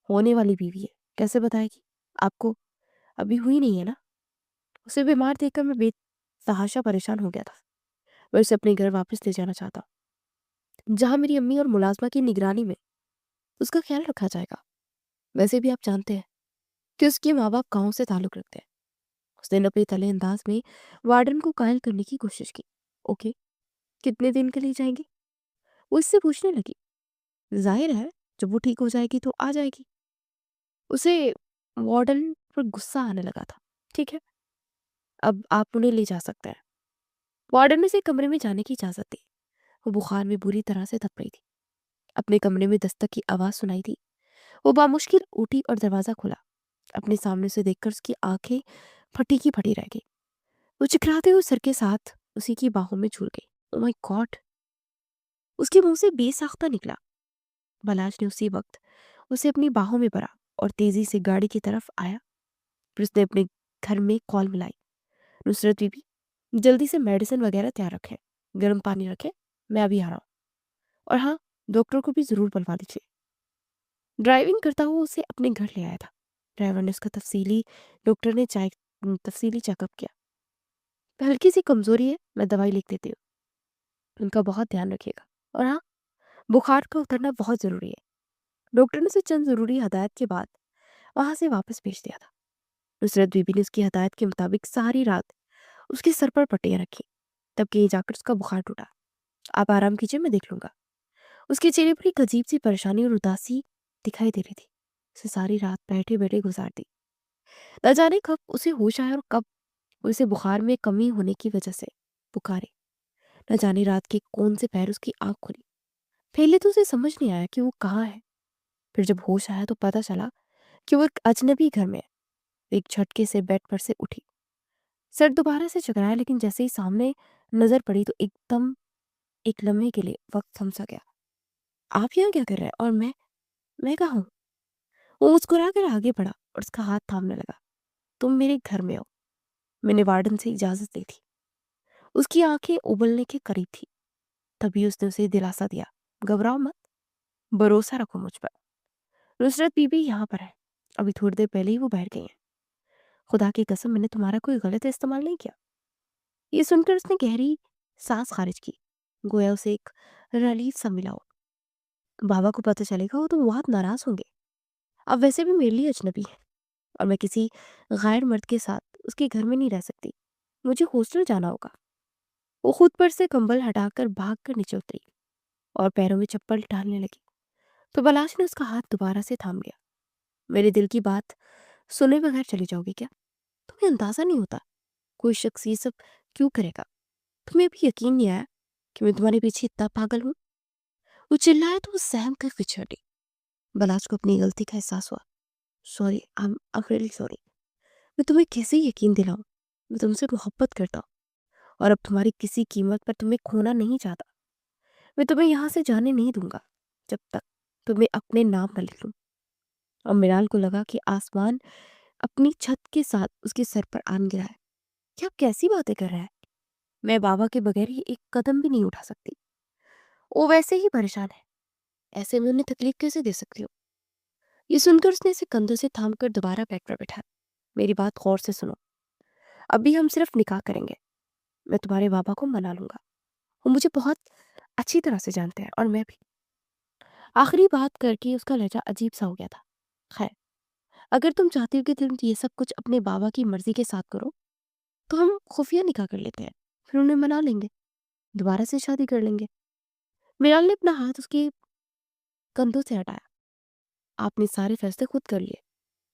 ہونے والی بیوی ہے، کیسے بتائے گی؟ آپ کو ابھی ہوئی نہیں ہے نا؟ اسے بیمار دیکھ کر میں بے تحاشا پریشان ہو گیا تھا۔ میں اسے اپنے گھر واپس لے جانا چاہتا ہوں، جہاں میری امی اور ملازمہ کی نگرانی میں اس کا خیال رکھا جائے گا۔ ویسے بھی آپ جانتے ہیں کہ اس کے ماں باپ گاؤں سے تعلق رکھتے ہیں۔ اس نے نپے تلے انداز میں وارڈن کو قائل کرنے کی کوشش کی۔ اوکے، کتنے دن کے لیے جائیں گی؟ وہ اس سے پوچھنے لگی۔ ظاہر ہے جب وہ ٹھیک ہو جائے گی تو آ جائے گی۔ اسے وارڈن پر غصہ آنے لگا تھا۔ ٹھیک ہے، اب آپ انہیں لے جا سکتے ہیں۔ وارڈن نے اسے کمرے میں جانے کی اجازت دی۔ وہ بخار میں بری طرح سے تپ رہی تھی۔ اپنے کمرے میں دستک کی آواز سنائی دی۔ وہ بامشکل اٹھی اور دروازہ کھلا۔ اپنے سامنے سے دیکھ کر اس کی آنکھیں پھٹی کی پھٹی رہ گئی۔ وہ چکراتے ہوئے سر کے ساتھ اسی کی باہوں میں جھول گئی۔ او مائی گاڈ! اس کے منہ سے بے ساختہ نکلا۔ بلاش نے اسی وقت اسے اپنی باہوں میں بھرا اور تیزی سے گاڑی کی طرف آیا۔ پھر اس نے اپنے گھر میں کال ملائی۔ نصرت بی بی، جلدی سے میڈیسن وغیرہ تیار رکھیں، گرم پانی رکھیں، میں ابھی آ رہا ہوں۔ اور ہاں، ڈاکٹر کو بھی ضرور بلوا دیجیے۔ ڈرائیونگ کرتا ہوا اسے اپنے گھر لے آیا تھا۔ ڈرائیور نے اس کا ڈاکٹر نے تفصیلی چیک اپ کیا۔ ہلکی سی کمزوری ہے، میں دوائی لکھ دیتی ہوں، ان کا بہت دھیان رکھیے گا۔ اور ہاں، بخار کا اترنا بہت ضروری ہے۔ ڈاکٹر نے اسے چند ضروری ہدایت کے بعد وہاں سے واپس بھیج دیا تھا۔ نصرت بی بی نے اس کی ہدایت کے مطابق ساری رات اس کے سر پر پٹیاں رکھی، تب کہیں جا کر اس کا بخار ٹوٹا۔ آپ آرام کیجیے، میں دیکھ لوں گا۔ اس کے چہرے پر ایک عجیب سی پریشانی اور اداسی دکھائی دے رہی تھی۔ اسے ساری رات بیٹھے بیٹھے گزار دی۔ نہ جانے کب اسے ہوش آیا اور کب وہ اسے بخار میں کمی ہونے کی وجہ سے پکارے۔ نہ جانے رات کے کون سے پہر اس کی آنکھ کھلی۔ پہلے تو اسے سمجھ نہیں آیا کہ وہ کہاں ہے۔ پھر جب ہوش آیا تو پتہ چلا کہ وہ ایک اجنبی گھر میں ہے۔ ایک جھٹکے سے بیڈ پر سے اٹھی، سر دوبارہ سے چکرایا، لیکن جیسے ہی سامنے نظر پڑی تو ایک دم ایک لمحے کے لیے وقت تھم سا گیا۔ آپ یہاں کیا کر رہے ہیں؟ اور میں کہاں ہوں؟ وہ مسکرا کر آگے بڑھا اور اس کا ہاتھ تھامنے لگا۔ تم میرے گھر میں ہو، میں نے وارڈن سے اجازت لی تھی۔ اس کی آنکھیں ابلنے کے قریب تھی۔ تبھی اس نے اسے دلاسا دیا، گھبراؤ مت، بھروسہ رکھو مجھ پر۔ نصرت بی بی یہاں پر ہے، ابھی تھوڑی دیر پہلے ہی وہ بیٹھ گئی ہیں۔ خدا کی قسم میں نے تمہارا کوئی غلط استعمال نہیں کیا۔ یہ سن کر اس نے گہری سانس خارج کی، گویا اسے ایک ریلیف سا ملا ہو۔ بابا کو پتہ چلے گا وہ تو بہت ناراض ہوں گے۔ اب ویسے بھی میرے لیے اجنبی ہے اور میں کسی غیر مرد کے ساتھ اس کے گھر میں نہیں رہ سکتی، مجھے ہاسٹل جانا ہوگا۔ وہ خود پر سے کمبل ہٹا کر بھاگ کر نیچے اتری اور پیروں میں چپل ڈالنے لگی تو بلاش نے اس کا ہاتھ دوبارہ سے تھام لیا۔ میرے دل کی بات سنے بغیر چلی جاؤ گی کیا؟ تمہیں اندازہ نہیں ہوتا کوئی شخص یہ سب کیوں کرے گا؟ تمہیں ابھی یقین نہیں آیا کہ میں تمہارے پیچھے اتنا پاگل ہوں؟ وہ چلایا تو وہ سہم کر پچھڑی۔ بلاش کو اپنی غلطی کا احساس ہوا۔ Sorry, I'm really sorry۔ میں تمہیں کیسے یقین دلاؤں؟ میں تم سے محبت کرتا ہوں اور اب تمہاری کسی قیمت پر تمہیں کھونا نہیں چاہتا۔ میں تمہیں یہاں سے جانے نہیں دوں گا جب تک تمہیں اپنے نام نہ لکھ لوں۔ اور میرال کو لگا کہ آسمان اپنی چھت کے ساتھ اس کے سر پر آن گرا ہے۔ کیا کیسی باتیں کر رہا ہے؟ میں بابا کے بغیر ہی ایک قدم بھی نہیں اٹھا سکتی۔ وہ ویسے ہی پریشان ہے، ایسے میں انہیں تکلیف کیسے دے سکتی ہوں؟ یہ سن کر اس نے اسے کندھوں سے تھام کر دوبارہ بیڈ پر بٹھا۔ میری بات غور سے سنو، ابھی ہم صرف نکاح کریں گے۔ میں تمہارے بابا کو منا لوں گا، وہ مجھے بہت اچھی طرح سے جانتے ہیں اور میں بھی۔ آخری بات کر کے اس کا لہجہ عجیب سا ہو گیا تھا۔ خیر، اگر تم چاہتی ہو کہ تم یہ سب کچھ اپنے بابا کی مرضی کے ساتھ کرو تو ہم خفیہ نکاح کر لیتے ہیں، پھر انہیں منا لیں گے، دوبارہ سے شادی کر لیں گے۔ میرال نے اپنا ہاتھ اس کے کندھوں سے ہٹایا۔ آپ نے سارے فیصلے خود کر لیے،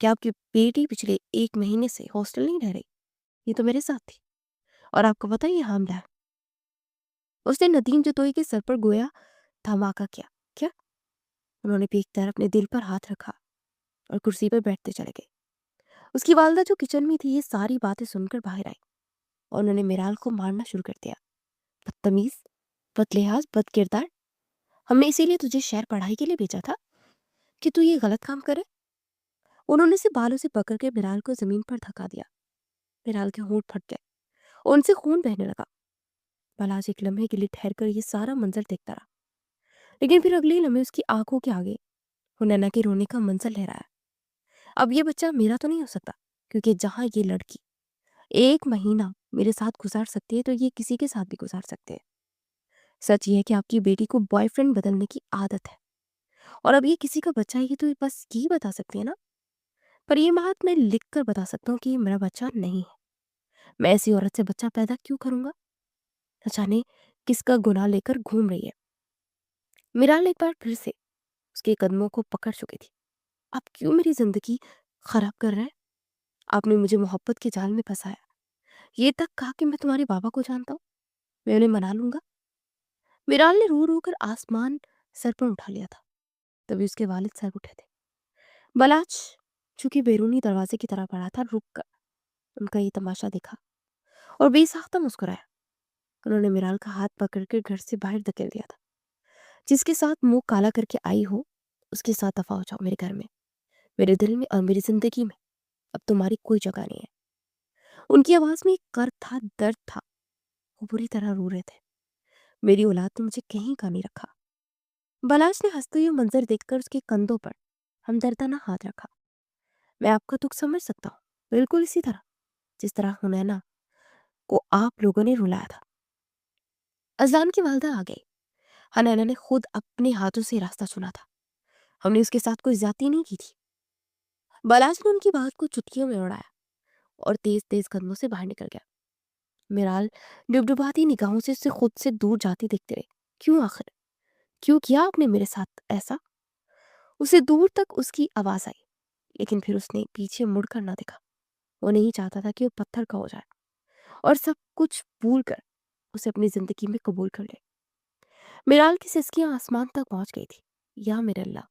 کیا آپ کی بیٹی پچھلے 1 مہینے سے ہاسٹل نہیں رہ رہی؟ یہ تو میرے ساتھ تھی، اور آپ کو پتہ ہے یہ حاملہ ہے۔ اس نے ندیم جتوئی کے سر پر گویا دھماکہ کیا۔ کیا؟ انہوں نے ایک طرف اپنے دل پر ہاتھ رکھا اور کرسی پر بیٹھتے چلے گئے۔ اس کی والدہ جو کچن میں تھی یہ ساری باتیں سن کر باہر آئی اور انہوں نے میرال کو مارنا شروع کر دیا۔ بدتمیز، بد لحاظ، بد کردار، ہم نے اسی لیے تجھے شہر پڑھائی کے لیے بھیجا تھا کہ تو یہ غلط کام کرے۔ انہوں نے اسے بالوں سے پکڑ کے میرال کو زمین پر دھکا دیا۔ میرال کے ہونٹ پھٹ گئے اور ان سے خون بہنے لگا۔ بلاج ایک لمحے کے لیے ٹھہر کر یہ سارا منظر دیکھتا رہا، لیکن پھر اگلے لمحے اس کی آنکھوں کے آگے ہنینا کے رونے کا منظر لہرایا۔ اب یہ بچہ میرا تو نہیں ہو سکتا، کیونکہ جہاں یہ لڑکی 1 مہینہ میرے ساتھ گزار سکتی ہے تو یہ کسی کے ساتھ بھی گزار سکتے ہیں۔ سچ یہ ہے کہ آپ کی بیٹی کو بوائے فرینڈ بدلنے کی عادت ہے، اور اب یہ کسی کا بچہ ہے، یہ تو بس یہی بتا سکتی ہے نا۔ پر یہ بات میں لکھ کر بتا سکتا ہوں کہ یہ میرا بچہ نہیں ہے۔ میں ایسی عورت سے بچہ پیدا کیوں کروں گا؟ نہ جانے کس کا گناہ لے کر گھوم رہی ہے۔ میرال ایک بار پھر سے اس کے قدموں کو پکڑ چکی تھی۔ آپ کیوں میری زندگی خراب کر رہے ہیں؟ آپ نے مجھے محبت کے جال میں پھنسایا، یہ تک کہا کہ میں تمہارے بابا کو جانتا ہوں، میں انہیں منا لوں گا۔ میرال نے رو رو کر آسمان سر پر اٹھا لیا تھا، تبھی اس کے والد سر اٹھے تھے۔ بلاچ چونکہ بیرونی دروازے کی طرح پڑا تھا، رک کر ان کا یہ تماشا دیکھا اور بے ساختہ مسکرایا۔ انہوں نے میرال کا ہاتھ پکڑ کر گھر سے باہر دھکیل دیا تھا۔ جس کے ساتھ منہ کالا کر کے آئی ہو اس کے ساتھ دفع ہو جاؤ میرے گھر میں، میرے دل میں اور میری زندگی میں اب تمہاری کوئی جگہ نہیں ہے۔ ان کی آواز میں ایک کرب تھا، درد تھا، وہ بری طرح رو رہے تھے۔ میری اولاد نے مجھے کہیں کا نہیں رکھا۔ بلاش نے ہنستے ہوئے منظر دیکھ کر اس کے کندھوں پر ہمدردانہ ہاتھ رکھا۔ میں آپ کا دکھ سمجھ سکتا ہوں، بالکل اسی طرح جس طرح ہنینا کو آپ لوگوں نے رلایا تھا۔ اذان کی والدہ آ گئی۔ ہنینا نے خود اپنے ہاتھوں سے راستہ چنا تھا، ہم نے اس کے ساتھ کوئی زیادتی نہیں کی تھی۔ بلاش نے ان کی بات کو چٹکیوں میں اڑایا اور تیز تیز قدموں سے باہر نکل گیا۔ میرال ڈبڈباتی نگاہوں سے اسے خود سے دور جاتی دیکھتے رہے۔ کیوں آخر؟ کیوں کیا آپ نے میرے ساتھ ایسا؟ اسے دور تک اس کی آواز آئی، لیکن پھر اس نے پیچھے مڑ کر نہ دیکھا۔ وہ نہیں چاہتا تھا کہ وہ پتھر کا ہو جائے اور سب کچھ بھول کر اسے اپنی زندگی میں قبول کر لے۔ میرال کی سسکیاں آسمان تک پہنچ گئی تھی۔ یا میرے اللہ،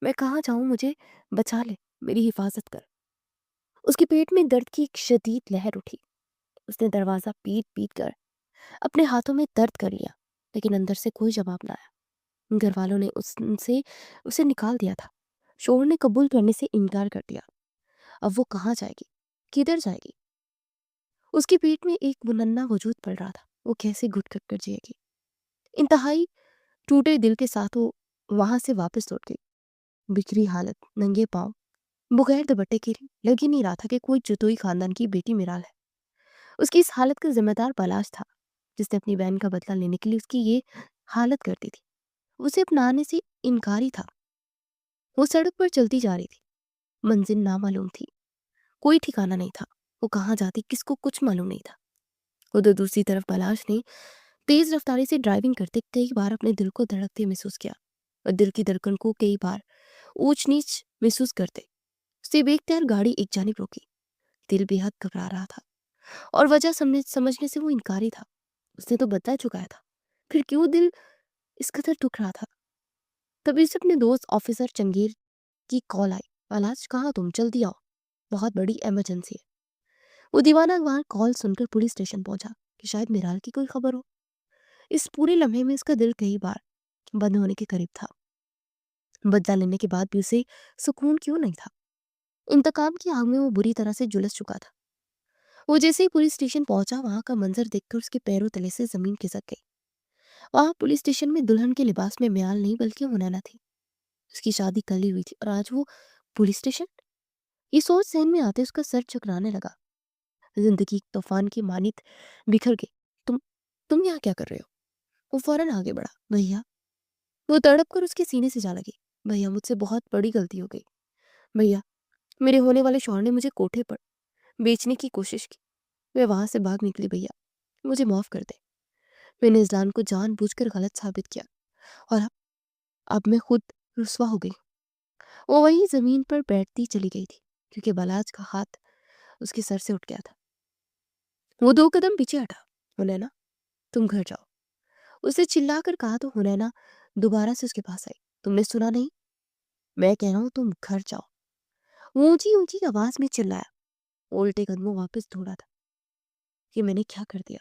میں کہاں جاؤں، مجھے بچا لے، میری حفاظت کر۔ اس کے پیٹ میں درد کی ایک شدید لہر اٹھی۔ اس نے دروازہ پیٹ پیٹ کر اپنے ہاتھوں میں درد کر لیا، لیکن اندر سے کوئی جواب نہ آیا۔ گھر والوں نے اسے نکال دیا تھا، شوہر نے قبول کرنے سے انکار کر دیا۔ اب وہ کہاں جائے گی، کدھر جائے گی؟ اس کے پیٹ میں ایک ننھا وجود پل رہا تھا، وہ کیسے گھٹ کر کر جیے گی؟ انتہائی ٹوٹے دل کے ساتھ وہ وہاں سے واپس لوٹ گئی، بکھری حالت، ننگے پاؤں، بغیر دوپٹے کے۔ لگ ہی نہیں رہا تھا کہ کوئی جتوئی خاندان کی بیٹی میرال ہے۔ اس کی اس حالت کا ذمہ دار بلاش تھا، جس نے اپنی بہن کا بدلہ لینے کے لیے اس کی یہ حالت کر دی تھی۔ اسے اپنانے سے انکاری تھا۔ وہ سڑک پر چلتی جا رہی تھی، منزل نامعلوم تھی، کوئی ٹھکانہ نہیں تھا، وہ کہاں جاتی کس کو کچھ معلوم نہیں تھا۔ ادھر دوسری طرف بلاش نے تیز رفتاری سے ڈرائیونگ کرتے کئی بار اپنے دل کو دھڑکتے محسوس کیا، اور دل کی دھڑکن کو کئی بار اونچ نیچ محسوس کرتے اسے بے اختیار گاڑی ایک جانب روکی۔ دل بے حد گھبرا رہا تھا، اور وجہ سمجھنے سے وہ انکاری تھا۔ اس نے تو بدلہ چکایا تھا، پھر کیوں دل اس قدر دکھ رہا تھا؟ تبھی سے اپنے دوست آفیسر چنگیر کی کال آئی۔ بلاش کہاں تم، جلدی آؤ، بہت بڑی ایمرجنسی ہے۔ وہ دیوانہ وہاں کال سن کر پولیس اسٹیشن پہنچا کہ شاید میرال کی کوئی خبر ہو۔ اس پورے لمحے میں اس کا دل کئی بار بند ہونے کے قریب تھا۔ بدلہ لینے کے بعد بھی اسے سکون کیوں نہیں تھا؟ انتقام کی آگ میں وہ بری طرح سے جلس چکا تھا۔ وہ جیسے ہی پولیس اسٹیشن پہنچا، وہاں کا منظر دیکھ کر اس کے پیروں تلے سے زمین کھسک گئی۔ وہاں پولیس اسٹیشن میں دلہن کے لباس میں میال نہیں بلکہ ہنینا تھی۔ اس کی شادی کل ہی ہوئی تھی اور آج وہ پولیس اسٹیشن؟ یہ سوچ ذہن میں آتے اس کا سر چکرانے لگا۔ زندگی طوفان کی مانند بکھر گئی۔ تم یہاں کیا کر رہے ہو؟ وہ فوراً آگے بڑھا۔ بھیا، وہ تڑپ کر اس کے سینے سے جا لگی۔ بھیا، مجھ سے بہت بڑی غلطی ہو گئی۔ بھیا، میرے ہونے والے شوہر نے مجھے کوٹھے پر بیچنے کی کوشش کی، میں وہاں سے بھاگ نکلی۔ بھیا، مجھے معاف کر دے، میں نے اذلان کو جان بوجھ کر غلط ثابت کیا، اور اب میں خود رسوا ہو گئی۔ وہ وہیں زمین پر بیٹھتی چلی گئی تھی۔ کیونکہ بلاج کا ہاتھ اس کے سر سے اٹھ گیا تھا۔ وہ 2 قدم پیچھے ہٹا۔ "حنینا، تم گھر جاؤ"، اسے چلا کر کہا تو حنینا دوبارہ سے اس کے پاس آئی۔ "تم نے سنا نہیں؟ میں کہہ رہا ہوں تم گھر جاؤ"، وہ اونچی اونچی آواز میں چلایا۔ الٹے قدموں واپس دوڑا تھا کہ میں نے کیا کر دیا،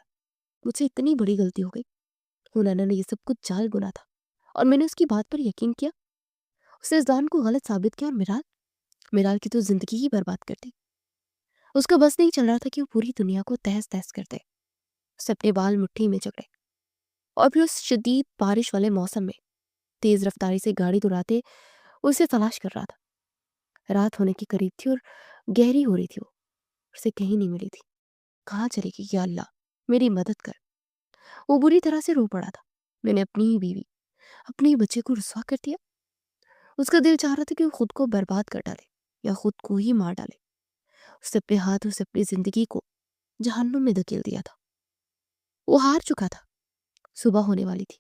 مجھ سے اتنی بڑی غلطی ہو گئی۔ حنینا نے یہ سب کچھ جال بنا تھا اور میں نے اس کی بات پر یقین کیا، اس نے اذان کو غلط ثابت کیا، اور میرال کی تو زندگی ہی برباد کر دی۔ اس کا بس نہیں چل رہا تھا کہ وہ پوری دنیا کو تہس تہس کر دے۔ اس نے اپنے بال مٹھی میں جکڑے اور پھر اس شدید بارش والے موسم میں تیز رفتاری سے گاڑی دوڑاتے اسے تلاش کر رہا تھا۔ رات ہونے کے قریب تھی اور گہری ہو رہی تھی، وہ اسے کہیں نہیں ملی تھی۔ کہاں چلے گی؟ یا اللہ میری مدد کر۔ وہ بری طرح سے رو پڑا تھا۔ میں نے اپنی ہی بیوی، اپنے ہی بچے کو رسوا کر دیا۔ اس کا دل چاہ رہا تھا کہ وہ خود کو برباد کر ڈالے یا خود کو ہی مار ڈالے۔ اس نے اپنے ہاتھوں سے اپنی زندگی کو جہنم میں دھکیل دیا تھا۔ وہ ہار چکا تھا۔ صبح ہونے والی تھی۔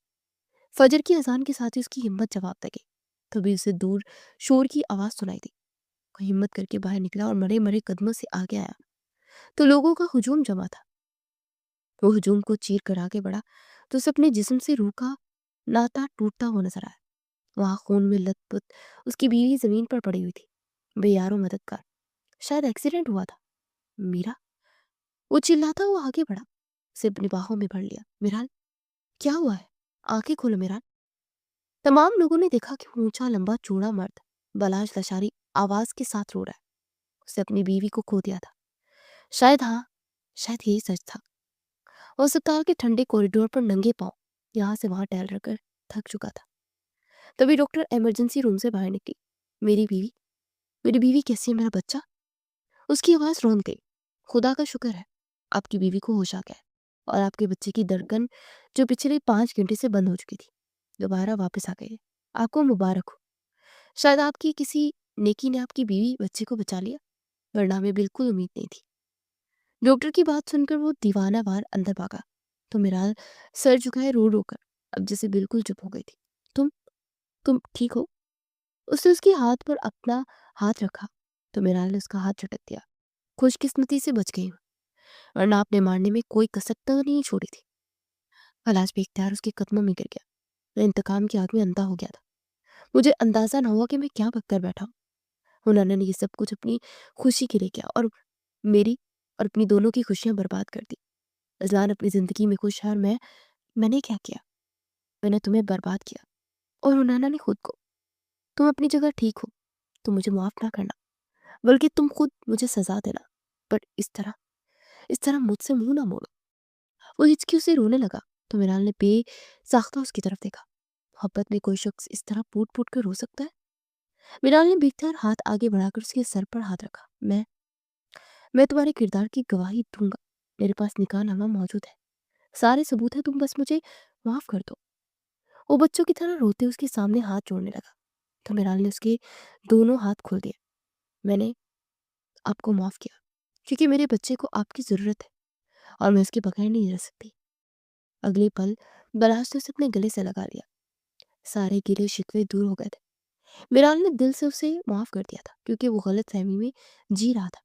فجر کی اذان کے ساتھ ہی اس کی ہمت جواب دے گئی۔ تبھی اسے دور شور کی آواز سنائی دی۔ وہ ہمت کر کے باہر نکلا اور مرے مرے قدموں سے آگے آیا تو لوگوں کا ہجوم جمع تھا۔ وہ ہجوم کو چیر کر آگے بڑھا تو اسے اپنے جسم سے روح کا ناتا ٹوٹتا ہوا نظر آیا۔ وہاں خون میں لت پت اس کی بیوی زمین پر پڑی ہوئی تھی، بے یار و مددگار۔ شاید ایکسیڈنٹ ہوا تھا۔ "میرا"، وہ چلاتا ہوا آگے بڑھا، اسے اپنی باہوں میں بھر لیا۔ "میرال، کیا ہوا ہے؟ آنکھیں کھولو میرال"۔ تمام لوگوں نے دیکھا کہ وہ اونچا لمبا چوڑا مرد بلاج لشاری آواز کے ساتھ رو رہا ہے۔ اسے اپنی بیوی کو کھو دیا تھا۔ شاید یہی سچ تھا۔ وہ اسپتال کے ٹھنڈے کوریڈور پر ننگے پاؤں یہاں سے وہاں ٹہل کر تھک چکا تھا۔ تبھی ڈاکٹر ایمرجنسی روم سے باہر نکلی۔ میری بیوی کیسی ہے؟ میرا بچہ"، اس کی آواز رون گئی۔ "خدا کا شکر ہے آپ کی بیوی کو ہوش آ گیا ہے، اور آپ کے بچے کی دھڑکن جو پچھلے 5 گھنٹے سے بند ہو چکی تھی دوبارہ واپس آ گئی ہے۔ آپ کو مبارک ہو۔ شاید آپ کی کسی نیکی نے آپ کی بیوی بچے کو بچا لیا، ورنہ ہمیں بالکل امید نہیں تھی"۔ ڈاکٹر کی بات سن کر وہ دیوانہ وار اندر بھاگا تو میرال سر جھکائے رو رو کر اب جیسے بالکل چپ ہو گئی تھی۔ تم ٹھیک ہو"، اس نے اس کے ہاتھ پر اپنا ہاتھ رکھا تو میرال نے اس کا ہاتھ جھٹک دیا۔ "خوش قسمتی سے بچ گئی ہوں، ورنہ آپ نے مارنے میں کوئی کسر تو نہیں چھوڑی تھی"۔ بلاج بے اختیار اس کے قدموں میں گر گیا۔ میں انتقام کی آگ میں اندھا ہو گیا تھا۔ مجھے اندازہ نہ ہوا کہ میں کیا بک کر بیٹھا ہوں۔ حنینا نے یہ سب کچھ اپنی خوشی کے لیے کیا اور میری اور اپنی دونوں کی خوشیاں برباد کر دی۔ اذلان اپنی زندگی میں خوش ہے اور میں نے کیا کیا؟ میں نے تمہیں برباد کیا، اور حنینا نے خود کو۔ تم اپنی جگہ ٹھیک ہو، تم مجھے معاف نہ کرنا، بلکہ تم خود مجھے سزا دینا، پر اس طرح مجھ سے منہ نہ موڑو۔ وہ ہچکی سے رونے لگا تو میرال نے بے ساختہ اس کی طرف دیکھا۔ محبت میں کوئی شخص اس طرح پوٹ پوٹ کر رو سکتا ہے؟ میرال نے بے اختیار ہاتھ آگے بڑھا کر اس کے سر پر ہاتھ رکھا۔ میں تمہارے کردار کی گواہی دوں گا۔ میرے پاس نکاح نامہ موجود ہے، سارے ثبوت ہیں، تم بس مجھے معاف کر دو۔ وہ بچوں کی طرح روتے اس کے سامنے ہاتھ جوڑنے لگا تو میرال نے اس کے دونوں ہاتھ کھول دیے۔ "میں نے آپ کو معاف کیا کیونکہ میرے بچے کو آپ کی ضرورت ہے، اور میں اس کے بغیر نہیں رہ سکتی"۔ اگلے پل بلاج نے اسے اپنے گلے سے لگا لیا۔ سارے گلے شکوے دور ہو گئے تھے۔ میرال نے دل سے اسے معاف کر دیا تھا کیونکہ وہ غلط فہمی میں جی رہا تھا۔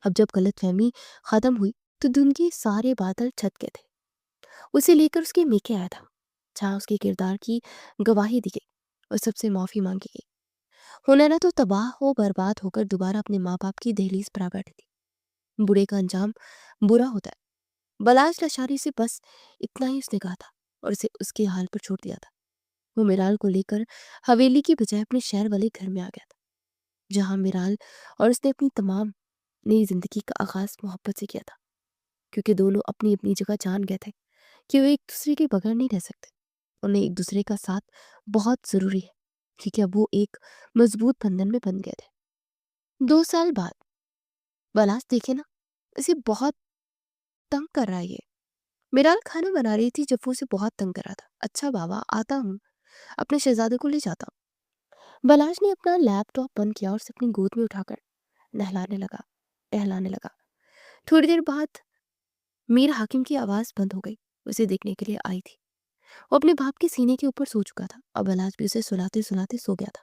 اب جب غلط فہمی ختم ہوئی تو دن کے سارے بادل چھٹ گئے تھے۔ اسے لے کر اس کے میکے آیا تھا جہاں اس کے کردار کی گواہی دی گئی اور سب سے معافی مانگی گئی۔ حنینا تو تباہ و برباد ہو کر دوبارہ اپنے ماں باپ کی دہلیز پر آ بیٹھی تھی۔ بوڑھے کا انجام برا ہوتا ہے۔ بلاج لشاری سے بس اتنا ہی اس نے کہا تھا اور اسے اس کے حال پر چھوڑ دیا تھا۔ وہ میرال کو لے کر حویلی کی بجائے اپنے شہر والے گھر میں آ گیا تھا، جہاں میرال اور اس نے اپنی تمام نئی زندگی کا آغاز محبت سے کیا تھا، کیونکہ دونوں اپنی اپنی جگہ جان گئے تھے کہ وہ ایک دوسرے کے بغیر نہیں رہ سکتے۔ انہیں ایک دوسرے کا ساتھ بہت ضروری ہے کیونکہ اب وہ ایک مضبوط بندھن میں بن گئے تھے۔ 2 سال بعد بلاج دیکھے نا، اسے بہت تنگ کر رہا ہے یہ۔ میرال کھانا بنا رہی تھی جب وہ اسے بہت تنگ کر رہا تھا۔ "اچھا بابا، آتا ہوں، اپنے شہزادے کو لے جاتا ہوں"۔ بلاج نے اپنا لیپ ٹاپ بند کیا اور اسے اپنی گود میں اٹھا کر نہلانے لگا ٹہلانے لگا۔ تھوڑی دیر بعد میر حاکم کی آواز بند ہو گئی۔ اسے دیکھنے کے لیے آئی تھی۔ وہ اپنے باپ کے سینے کے اوپر سو چکا تھا اور بلاج بھی اسے سلاتے سلاتے سو گیا تھا۔